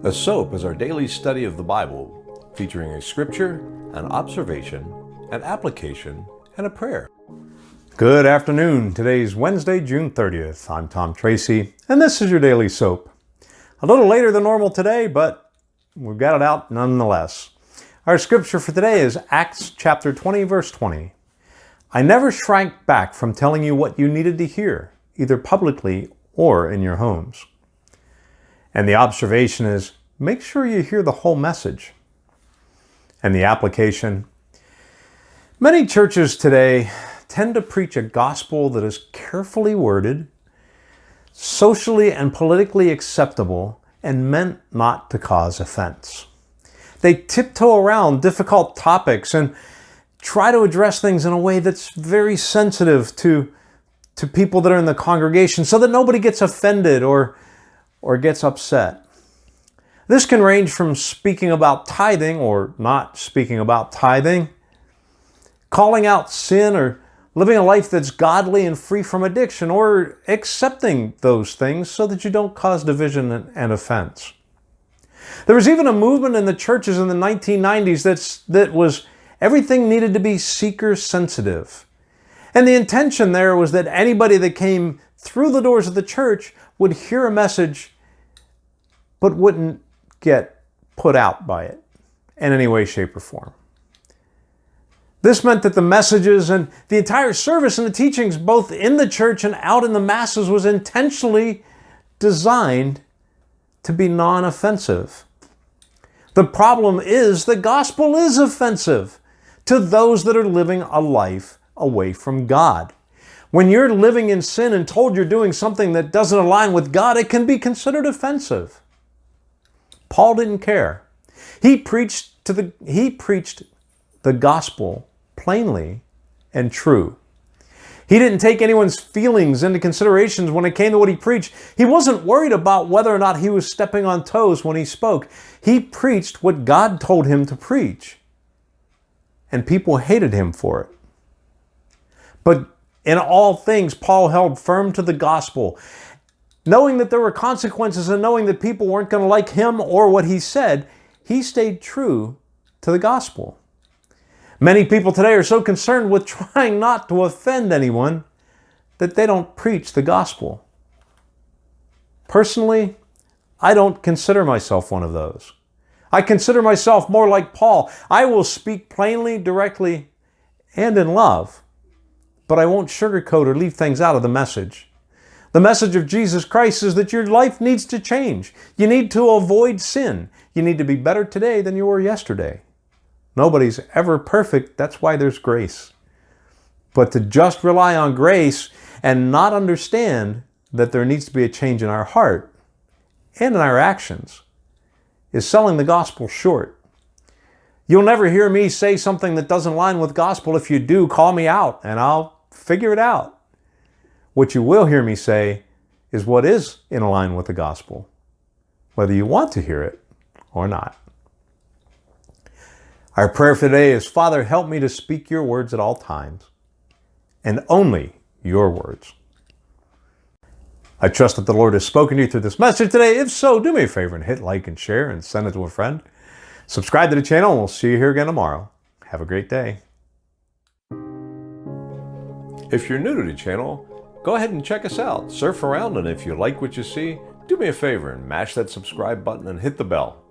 S.O.A.P is our daily study of the Bible, featuring a scripture, an observation, an application, and a prayer. Good afternoon. Today's Wednesday, June 30th. I'm Tom Tracy, and this is your daily S.O.A.P. A little later than normal today, but we've got it out nonetheless. Our scripture for today is Acts chapter 20, verse 20. I never shrank back from telling you what you needed to hear, either publicly or in your homes. And the observation is, make sure you hear the whole message. And the application, many churches today tend to preach a gospel that is carefully worded, socially and politically acceptable, and meant not to cause offense. They tiptoe around difficult topics and try to address things in a way that's very sensitive to people that are in the congregation so that nobody gets offended or gets upset. This can range from speaking about tithing or not speaking about tithing, calling out sin or living a life that's godly and free from addiction, or accepting those things so that you don't cause division and offense. There was even a movement in the churches in the 1990s that was everything needed to be seeker sensitive. And the intention there was that anybody that came through the doors of the church would hear a message but wouldn't get put out by it in any way, shape, or form. This meant that the messages and the entire service and the teachings, both in the church and out in the masses, was intentionally designed to be non-offensive. The problem is the gospel is offensive to those that are living a life away from God. When you're living in sin and told you're doing something that doesn't align with God, it can be considered offensive. Paul didn't care. He preached the gospel plainly and true. He didn't take anyone's feelings into consideration when it came to what he preached. He wasn't worried about whether or not he was stepping on toes when he spoke. He preached what God told him to preach. And people hated him for it. But in all things, Paul held firm to the gospel. Knowing that there were consequences and knowing that people weren't going to like him or what he said, he stayed true to the gospel. Many people today are so concerned with trying not to offend anyone that they don't preach the gospel. Personally, I don't consider myself one of those. I consider myself more like Paul. I will speak plainly, directly, and in love, but I won't sugarcoat or leave things out of the message. The message of Jesus Christ is that your life needs to change. You need to avoid sin. You need to be better today than you were yesterday. Nobody's ever perfect. That's why there's grace. But to just rely on grace and not understand that there needs to be a change in our heart and in our actions is selling the gospel short. You'll never hear me say something that doesn't align with gospel. If you do, call me out and I'll figure it out. What you will hear me say is what is in line with the gospel, whether you want to hear it or not. Our prayer for today is, Father, help me to speak your words at all times, and only your words. I trust that the Lord has spoken to you through this message today. If so, do me a favor and hit like and share and send it to a friend. Subscribe to the channel and we'll see you here again tomorrow. Have a great day. If you're new to the channel, go ahead and check us out. Surf around, and if you like what you see, do me a favor and mash that subscribe button and hit the bell.